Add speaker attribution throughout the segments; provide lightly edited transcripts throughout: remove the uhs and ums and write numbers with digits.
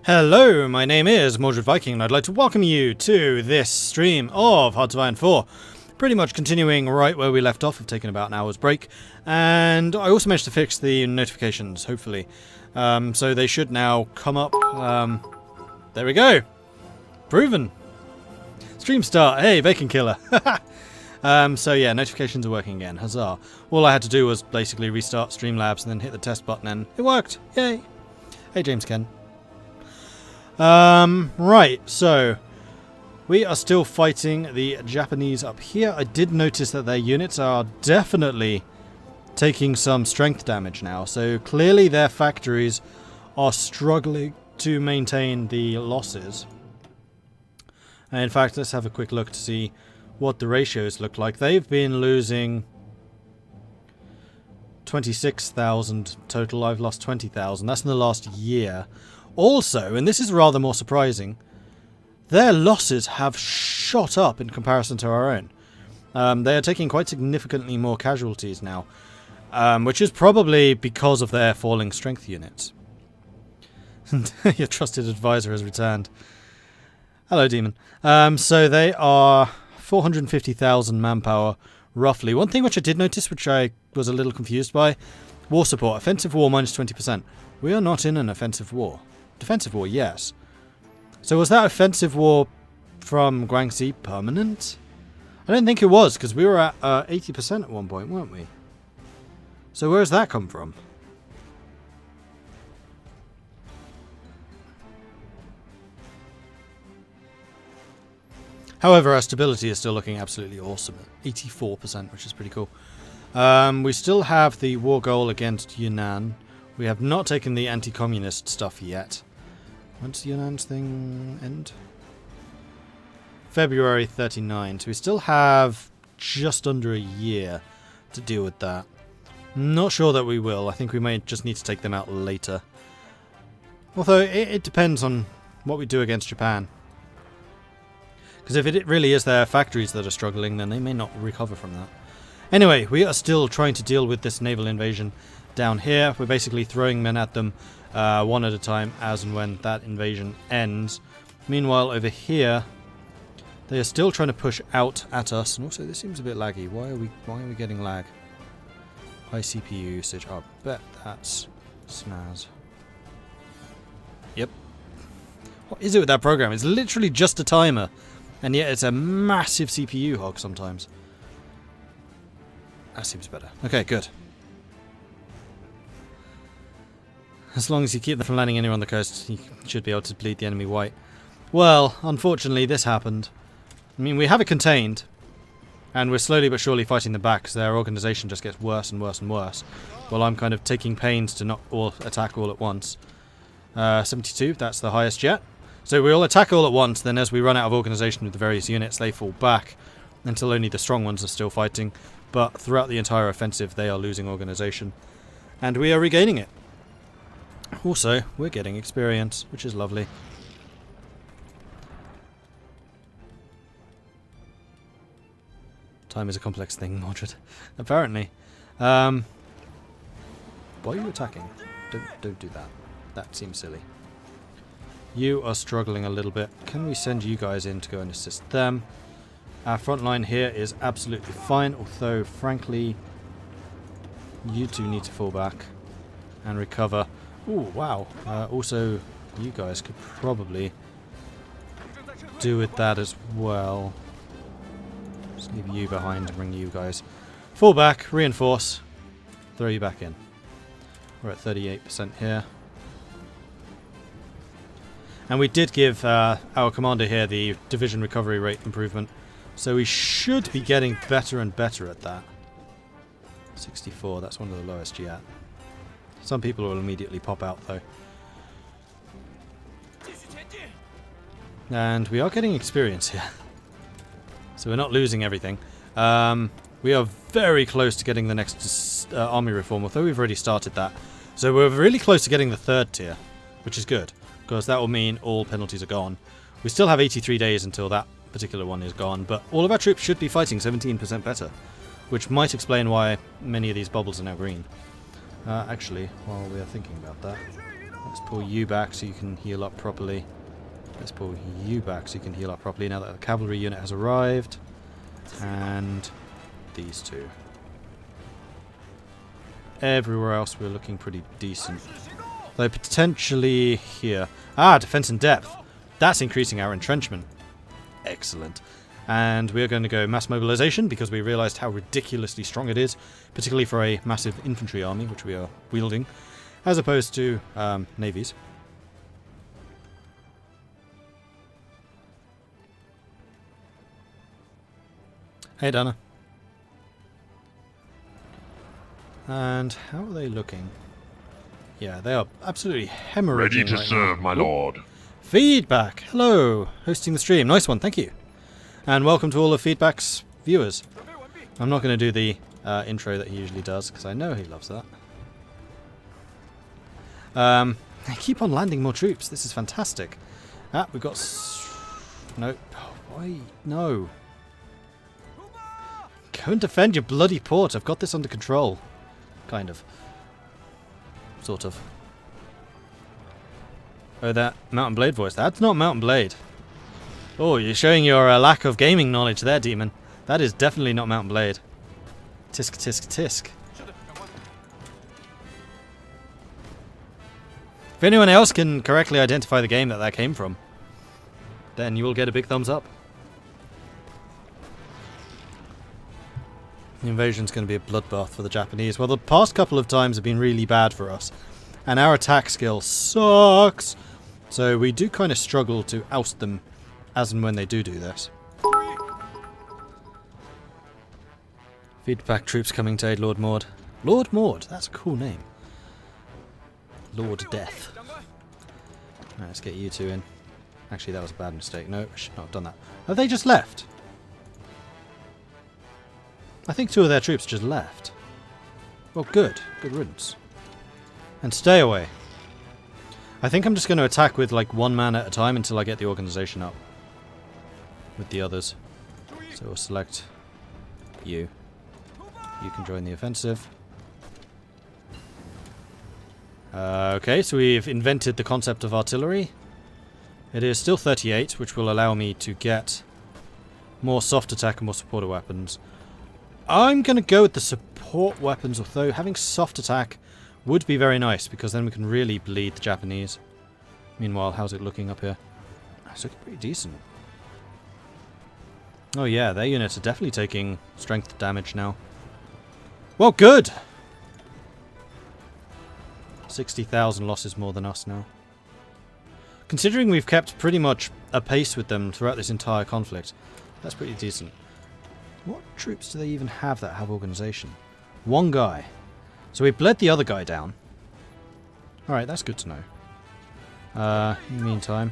Speaker 1: Hello, my name is Mordred Viking, and I'd like to welcome you to this stream of Hearts of Iron 4. Pretty much continuing right where we left off. I've taken about an hour's break, and I also managed to fix the notifications, hopefully. So they should now come up. There we go. Proven. Stream start. Hey, Bacon Killer. So yeah, notifications are working again. Huzzah. All I had to do was basically restart Streamlabs and then hit the test button, and it worked. Yay. Hey, James Ken. Right, so we are still fighting the Japanese up here. I did notice that their units are definitely taking some strength damage now, so clearly their factories are struggling to maintain the losses. And in fact, let's have a quick look to see what the ratios look like. They've been losing 26,000 total. I've lost 20,000. That's in the last year. Also, and this is rather more surprising, their losses have shot up in comparison to our own. They are taking quite significantly more casualties now, which is probably because of their falling strength units. Your trusted advisor has returned. Hello, Demon. So they are 450,000 manpower, roughly. One thing which I did notice, which I was a little confused by, war support. Offensive war minus 20%. We are not in an offensive war. Defensive war, yes. So was that offensive war from Guangxi permanent? I don't think it was, because we were at 80% at one point, weren't we? So where does that come from? However, our stability is still looking absolutely awesome at 84%, which is pretty cool. We still have the war goal against Yunnan. We have not taken the anti-communist stuff yet. When's Yunnan's thing end? February 39. So we still have just under a year to deal with that. Not sure that we will. I think we may just need to take them out later. Although it depends on what we do against Japan. Because if it really is their factories that are struggling, then they may not recover from that. Anyway, we are still trying to deal with this naval invasion down here. We're basically throwing men at them one at a time as and when that invasion ends. Meanwhile, over here, they are still trying to push out at us. And also, this seems a bit laggy. Why are we getting lag? High CPU usage. I bet that's snaz. Yep. What is it with that program? It's literally just a timer, and yet it's a massive CPU hog sometimes. That seems better. Okay, good. As long as you keep them from landing anywhere on the coast, you should be able to bleed the enemy white. Well, unfortunately, this happened. I mean, we have it contained, and we're slowly but surely fighting them back, so their organisation just gets worse and worse and worse. While I'm kind of taking pains to not all attack all at once. 72, that's the highest yet. So we all attack all at once, then as we run out of organisation with the various units, they fall back, until only the strong ones are still fighting. But throughout the entire offensive, they are losing organisation, and we are regaining it. Also, we're getting experience, which is lovely. Time is a complex thing, Mordred. Apparently. Why are you attacking? Don't do that. That seems silly. You are struggling a little bit. Can we send you guys in to go and assist them? Our front line here is absolutely fine, although, frankly, you two need to fall back and recover. Ooh, wow. Also, you guys could probably do with that as well. Just leave you behind and bring you guys. Fall back, reinforce, throw you back in. We're at 38% here. And we did give our commander here the division recovery rate improvement. So we should be getting better and better at that. 64, that's one of the lowest yet. Some people will immediately pop out though. And we are getting experience here. So we're not losing everything. We are very close to getting the next army reform, although we've already started that. So we're really close to getting the 3rd tier, which is good, because that will mean all penalties are gone. We still have 83 days until that particular one is gone, but all of our troops should be fighting 17% better, which might explain why many of these bubbles are now green. Actually, while we are thinking about that, Let's pull you back so you can heal up properly. Let's pull you back so you can heal up properly now that the cavalry unit has arrived. And these two. Everywhere else we're looking pretty decent. Though potentially here. Ah, defense in depth. That's increasing our entrenchment. Excellent. And we're going to go mass mobilization because we realized how ridiculously strong it is, particularly for a massive infantry army, which we are wielding, as opposed to navies. Hey, Dana. And how are they looking? Yeah, they are absolutely hemorrhaging.
Speaker 2: Ready to
Speaker 1: right
Speaker 2: serve,
Speaker 1: now.
Speaker 2: my lord.
Speaker 1: Feedback! Hello! Hosting the stream. Nice one, thank you. And welcome to all of Feedback's viewers. I'm not going to do the intro that he usually does, because I know he loves that. They keep on landing more troops. This is fantastic. Ah, we've got... Nope. Why? No. Go and defend your bloody port. I've got this under control. Kind of. Sort of. Oh, that Mountain Blade voice. That's not Mountain Blade. Oh, you're showing your lack of gaming knowledge there, Demon. That is definitely not Mountain Blade. Tisk, tisk, tisk. If anyone else can correctly identify the game that came from, then you will get a big thumbs up. The invasion's going to be a bloodbath for the Japanese. Well, the past couple of times have been really bad for us. And our attack skill sucks. So we do kind of struggle to oust them as and when they do this. Feedback troops coming to aid Lord Mord. Lord Mord, that's a cool name. Lord Death. Right, let's get you two in. Actually, that was a bad mistake. No, I should not have done that. Have they just left? I think two of their troops just left. Well, good. Good riddance. And stay away. I think I'm just going to attack with like one man at a time until I get the organization up. With the others. So we'll select you. You can join the offensive. Okay, so we've invented the concept of artillery. It is still 38, which will allow me to get more soft attack and more supporter weapons. I'm going to go with the support weapons, although having soft attack would be very nice, because then we can really bleed the Japanese. Meanwhile, how's it looking up here? It's looking pretty decent. Oh yeah, their units are definitely taking strength damage now. Well, good! 60,000 losses more than us now. Considering we've kept pretty much a pace with them throughout this entire conflict, that's pretty decent. What troops do they even have that have organization? One guy. So we bled the other guy down. Alright, that's good to know. In the meantime,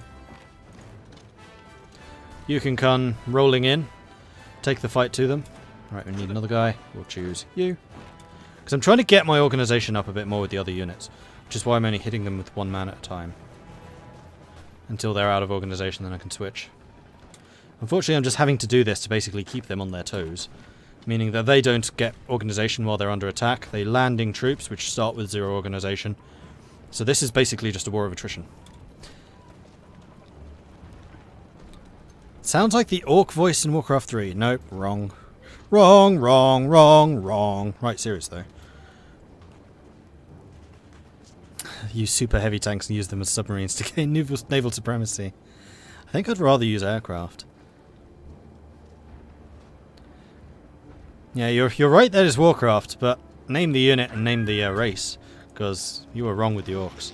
Speaker 1: you can come rolling in. Take the fight to them. Alright, we need another guy. We'll choose you. Because I'm trying to get my organization up a bit more with the other units. Which is why I'm only hitting them with one man at a time. Until they're out of organization, then I can switch. Unfortunately, I'm just having to do this to basically keep them on their toes. Meaning that they don't get organization while they're under attack. They landing troops, which start with 0 organization. So this is basically just a war of attrition. Sounds like the orc voice in Warcraft 3. Nope, wrong. Wrong, wrong, wrong, wrong. Right, serious though. Use super heavy tanks and use them as submarines to gain naval supremacy. I think I'd rather use aircraft. Yeah, you're right, that is Warcraft, but name the unit and name the race, because you were wrong with the orcs.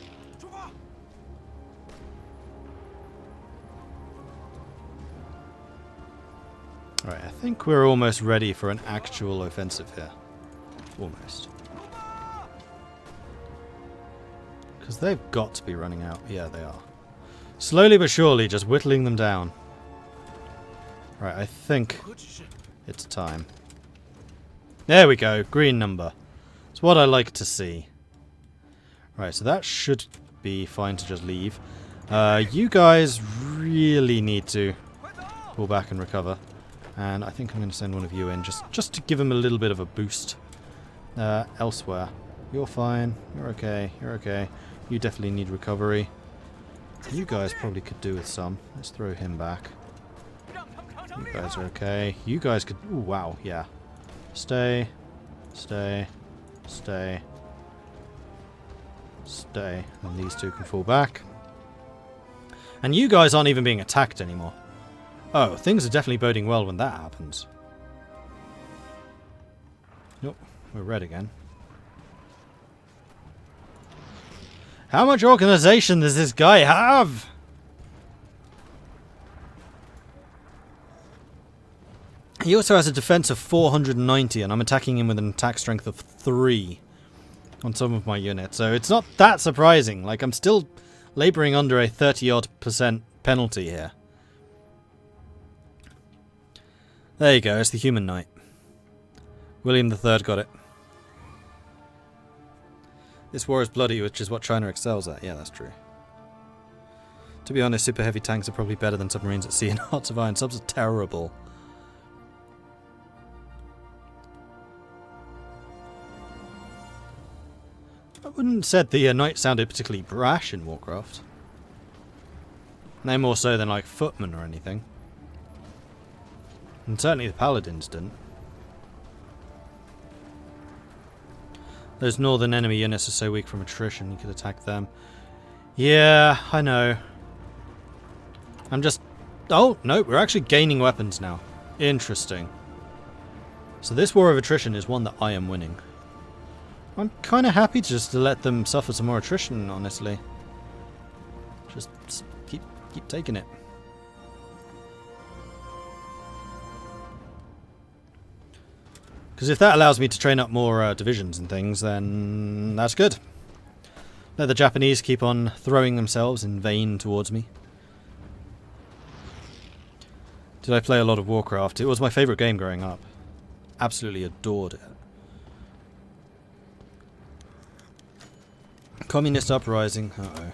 Speaker 1: Right, I think we're almost ready for an actual offensive here. Almost. Because they've got to be running out. Yeah, they are. Slowly but surely, just whittling them down. Right, I think it's time. There we go, green number. It's what I like to see. Right, so that should be fine to just leave. You guys really need to pull back and recover. And I think I'm going to send one of you in just to give him a little bit of a boost. Elsewhere. You're fine. You're okay. You're okay. You definitely need recovery. You guys probably could do with some. Let's throw him back. You guys are okay. You guys could... Ooh, wow, yeah. Stay. Stay. Stay. Stay. And these two can fall back. And you guys aren't even being attacked anymore. Oh, things are definitely boding well when that happens. Nope, we're red again. How much organization does this guy have? He also has a defense of 490, and I'm attacking him with an attack strength of 3 on some of my units. So it's not that surprising. Like, I'm still laboring under a 30-odd% penalty here. There you go, it's the human knight. William III got it. This war is bloody, which is what China excels at. Yeah, that's true. To be honest, super heavy tanks are probably better than submarines at sea, and Hearts of Iron subs are terrible. I wouldn't have said the knight sounded particularly brash in Warcraft. No more so than like footmen or anything. And certainly the paladins didn't. Those northern enemy units are so weak from attrition, you could attack them. Yeah, I know. I'm just... Oh, no, we're actually gaining weapons now. Interesting. So this war of attrition is one that I am winning. I'm kind of happy just to let them suffer some more attrition, honestly. Just keep taking it. Because if that allows me to train up more divisions and things, then that's good. Let the Japanese keep on throwing themselves in vain towards me. Did I play a lot of Warcraft? It was my favourite game growing up. Absolutely adored it. Communist uprising. Uh-oh.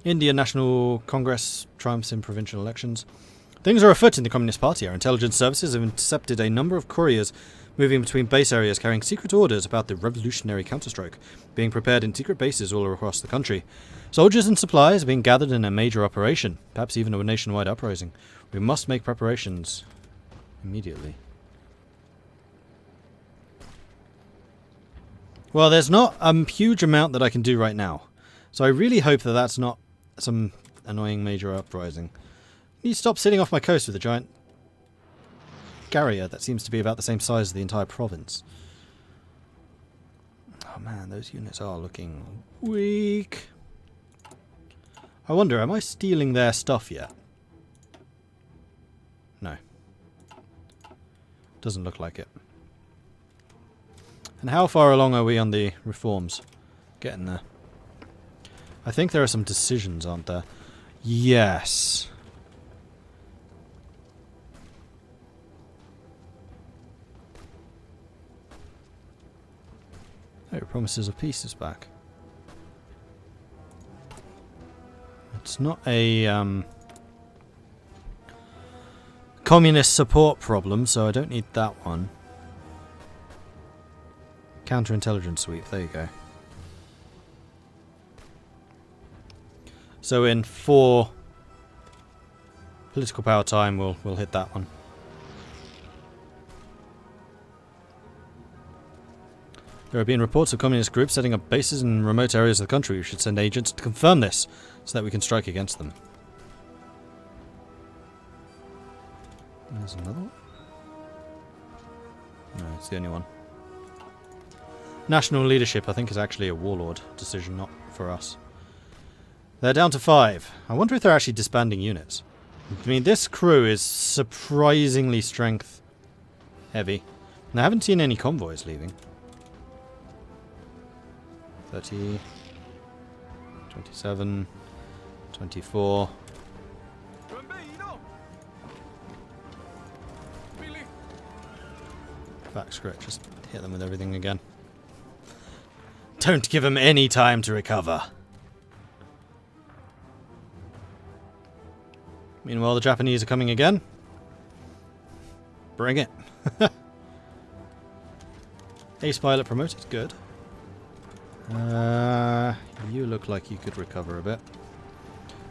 Speaker 1: Indian National Congress triumphs in provincial elections. Things are afoot in the Communist Party. Our intelligence services have intercepted a number of couriers moving between base areas carrying secret orders about the revolutionary counterstroke being prepared in secret bases all across the country. Soldiers and supplies are being gathered in a major operation, perhaps even a nationwide uprising. We must make preparations immediately. Well, there's not a huge amount that I can do right now, so I really hope that that's not some annoying major uprising. You stop sitting off my coast with a giant Garrier that seems to be about the same size as the entire province. Oh man, those units are looking weak. I wonder, am I stealing their stuff yet? No. Doesn't look like it. And how far along are we on the reforms? Getting there. I think there are some decisions, aren't there? Yes. Oh, promises of peace is back. It's not a communist support problem, so I don't need that one. Counterintelligence sweep, there you go. So in 4 political power time, we'll hit that one. There have been reports of communist groups setting up bases in remote areas of the country. We should send agents to confirm this, so that we can strike against them. There's another one. No, it's the only one. National leadership, I think, is actually a warlord decision, not for us. They're down to 5. I wonder if they're actually disbanding units. I mean, this crew is surprisingly strength heavy. And I haven't seen any convoys leaving. 30, 27, 24. Back script, just hit them with everything again. Don't give them any time to recover. Meanwhile, the Japanese are coming again. Bring it. Ace pilot promoted, good. You look like you could recover a bit.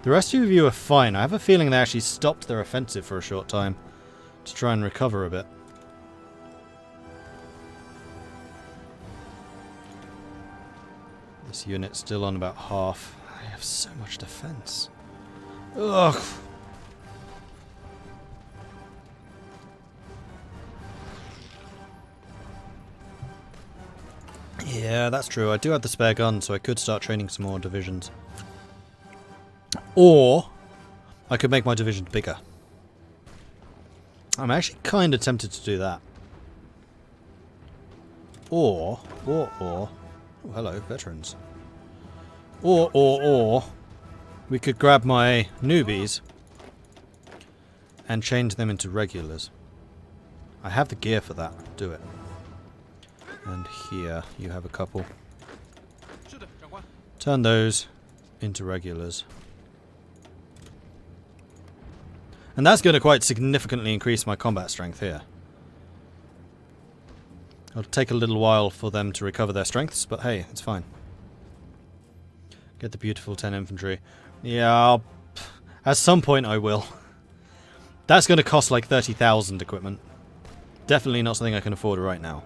Speaker 1: The rest of you are fine. I have a feeling they actually stopped their offensive for a short time to try and recover a bit. This unit's still on about half. I have so much defense. Ugh. Yeah, that's true. I do have the spare gun, so I could start training some more divisions. Or I could make my divisions bigger. I'm actually kind of tempted to do that. Or, oh, hello, veterans. Or, we could grab my newbies and change them into regulars. I have the gear for that. Do it. And here, you have a couple. Turn those into regulars. And that's going to quite significantly increase my combat strength here. It'll take a little while for them to recover their strengths, but hey, it's fine. Get the beautiful 10 infantry. Yeah, at some point I will. That's going to cost like 30,000 equipment. Definitely not something I can afford right now.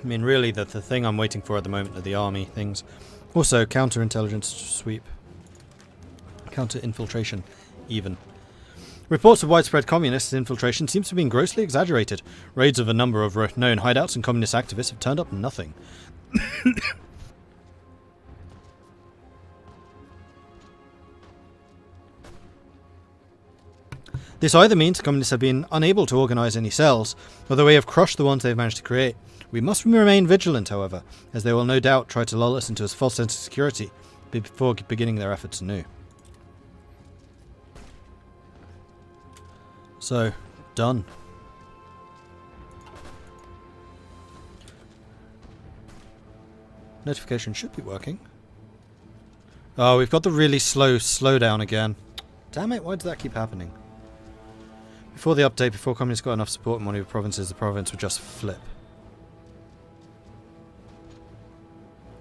Speaker 1: I mean, really, the thing I'm waiting for at the moment are the army things. Also, counterintelligence sweep. Counter-infiltration, even. Reports of widespread communist infiltration seems to have been grossly exaggerated. Raids of a number of known hideouts and communist activists have turned up nothing. This either means communists have been unable to organise any cells, or they have crushed the ones they've managed to create. We must remain vigilant, however, as they will no doubt try to lull us into a false sense of security before beginning their efforts anew. So, done. Notification should be working. Oh, we've got the really slow slowdown again. Damn it, why does that keep happening? Before the update, before communists got enough support in one of your provinces, the province would just flip.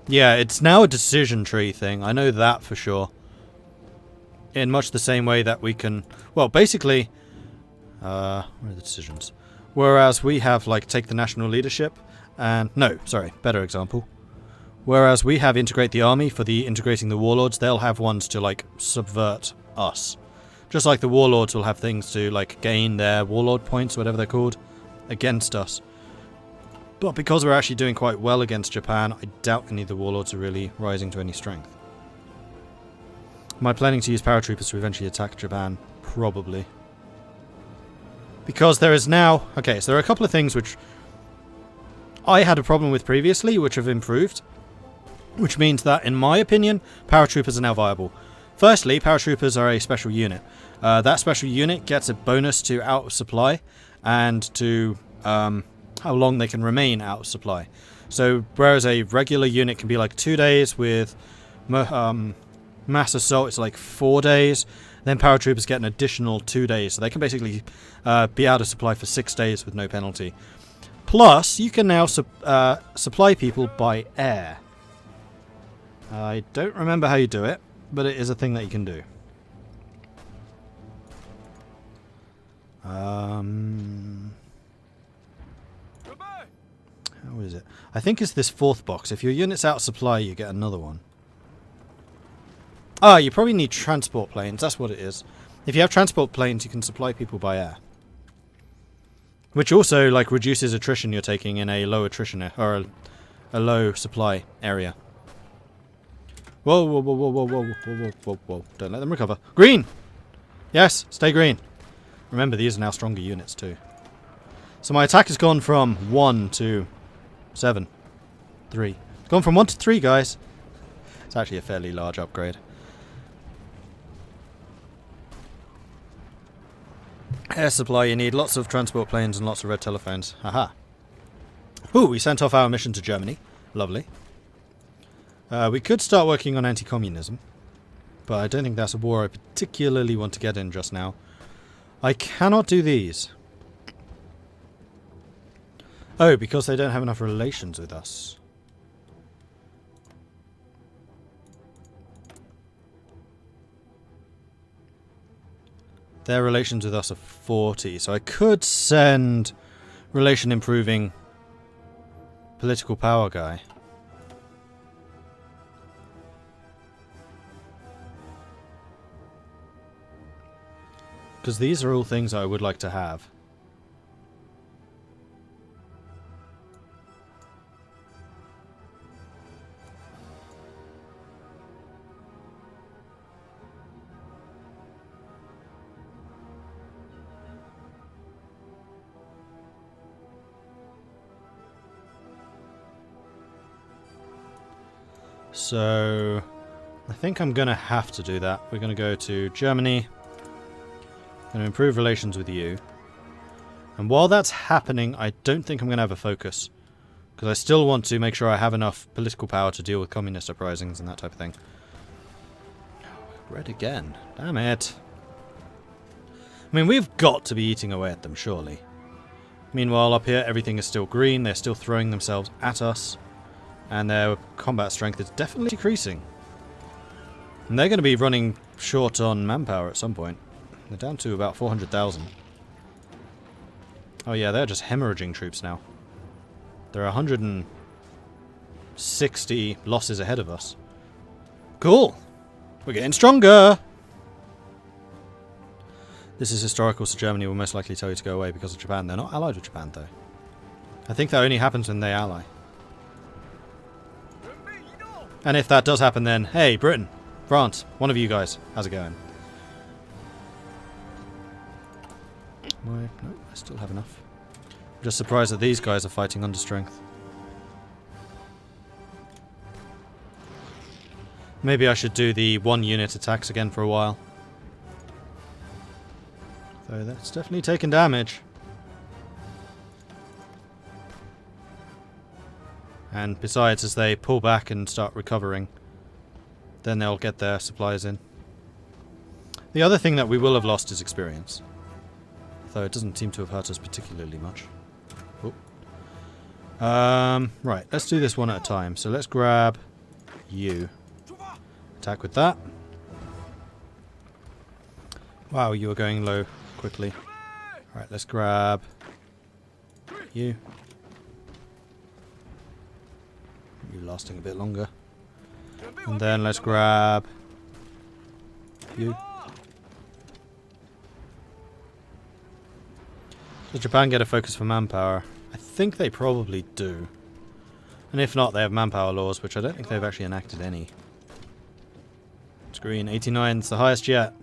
Speaker 1: Yeah, it's now a decision tree thing. I know that for sure. In much the same way that we can... Well, basically... where are the decisions? Whereas we have, like, take the national leadership and... No, sorry, better example. Whereas we have integrate the army for the integrating the warlords, they'll have ones to, like, subvert us. Just like the warlords will have things to, like, gain their warlord points, whatever they're called, against us. But because we're actually doing quite well against Japan, I doubt any of the warlords are really rising to any strength. Am I planning to use paratroopers to eventually attack Japan? Probably. Because there is now... Okay, so there are a couple of things which I had a problem with previously, which have improved. Which means that, in my opinion, paratroopers are now viable. Firstly, paratroopers are a special unit. That special unit gets a bonus to out of supply and to... how long they can remain out of supply. So, whereas a regular unit can be like 2 days, with mass assault it's like 4 days, then paratroopers get an additional 2 days. So they can basically be out of supply for 6 days with no penalty. Plus, you can now supply people by air. I don't remember how you do it, but it is a thing that you can do. How is it? I think it's this fourth box. If your unit's out of supply, you get another one. Ah, you probably need transport planes. That's what it is. If you have transport planes, you can supply people by air. Which also, like, reduces attrition you're taking in a low attrition, or a low supply area. Whoa, whoa, whoa, whoa, whoa, whoa, whoa, whoa, whoa, whoa. Don't let them recover. Green! Yes, stay green. Remember, these are now stronger units too. So my attack has gone from 1 to 7. 3. It's gone from 1 to 3, guys. It's actually a fairly large upgrade. Air supply, you need lots of transport planes and lots of red telephones. Haha. Ooh, we sent off our mission to Germany. Lovely. We could start working on anti-communism, but I don't think that's a war I particularly want to get in just now. I cannot do these. Oh, because they don't have enough relations with us. Their relations with us are 40, so I could send relation improving political power guy. Because these are all things I would like to have. So, I think I'm going to have to do that. We're going to go to Germany. Going to improve relations with you. And while that's happening, I don't think I'm going to have a focus. Because I still want to make sure I have enough political power to deal with communist uprisings and that type of thing. Red again. Damn it. I mean, we've got to be eating away at them, surely. Meanwhile, up here, everything is still green. They're still throwing themselves at us. And their combat strength is definitely decreasing. And they're going to be running short on manpower at some point. They're down to about 400,000. Oh yeah, they're just hemorrhaging troops now. There are 160 losses ahead of us. Cool! We're getting stronger! This is historical, so Germany will most likely tell you to go away because of Japan. They're not allied with Japan, though. I think that only happens when they ally. And if that does happen, then, hey, Britain, France, one of you guys, how's it going? No, I still have enough. I'm just surprised that these guys are fighting under strength. Maybe I should do the 1-unit attacks again for a while. Though that's definitely taken damage. And besides, as they pull back and start recovering, then they'll get their supplies in. The other thing that we will have lost is experience. Though it doesn't seem to have hurt us particularly much. Oh. Right, let's do this one at a time. So let's grab you. Attack with that. Wow, you are going low quickly. Alright, let's grab you. You lasting a bit longer. And then let's grab you. Does Japan get a focus for manpower? I think they probably do. And if not, they have manpower laws, which I don't think they've actually enacted any. It's green. 89 is the highest yet.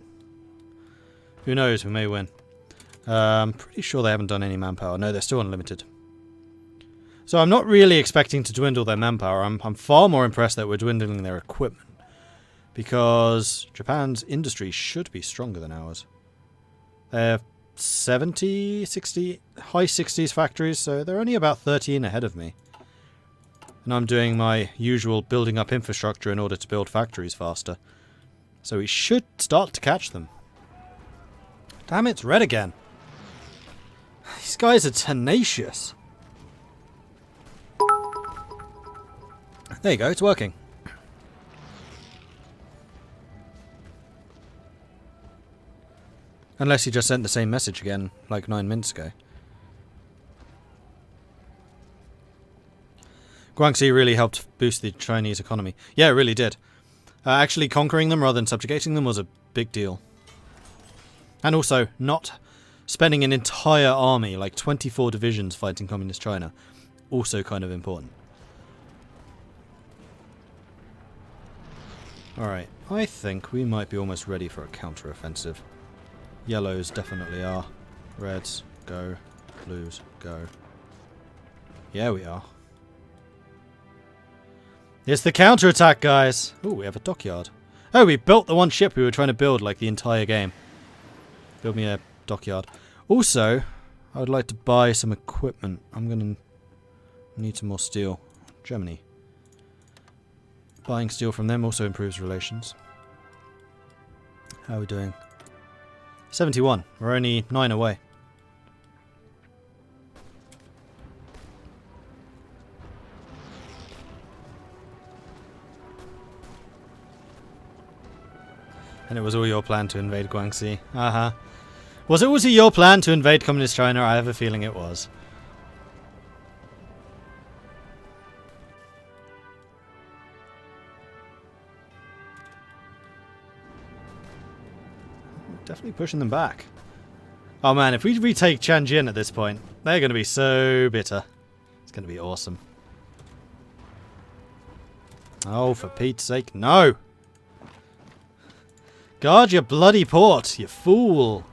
Speaker 1: Who knows? We may win. I'm pretty sure they haven't done any manpower. No, they're still unlimited. So I'm not really expecting to dwindle their manpower. I'm far more impressed that we're dwindling their equipment. Because Japan's industry should be stronger than ours. They have 70, 60, high 60s factories, so they're only about 13 ahead of me. And I'm doing my usual building up infrastructure in order to build factories faster. So we should start to catch them. Damn, it's red again. These guys are tenacious. There you go, it's working. Unless you just sent the same message again, like 9 minutes ago. Guangxi really helped boost the Chinese economy. Yeah, it really did. Actually conquering them rather than subjugating them was a big deal. And also, not spending an entire army, like 24 divisions fighting Communist China. Also kind of important. Alright, I think we might be almost ready for a counter-offensive. Yellows definitely are. Reds, go. Blues, go. Yeah, we are. It's the counter-attack, guys! Ooh, we have a dockyard. Oh, we built the one ship we were trying to build, like, the entire game. Build me a dockyard. Also, I would like to buy some equipment. I'm gonna need some more steel. Germany. Buying steel from them also improves relations. How are we doing? 71. We're only 9 away. And it was all your plan to invade Guangxi. Uh-huh. Was it also your plan to invade Communist China? I have a feeling it was. Definitely pushing them back. Oh man, if we retake Tianjin at this point, they're going to be so bitter. It's going to be awesome. Oh, for Pete's sake, no! Guard your bloody port, you fool!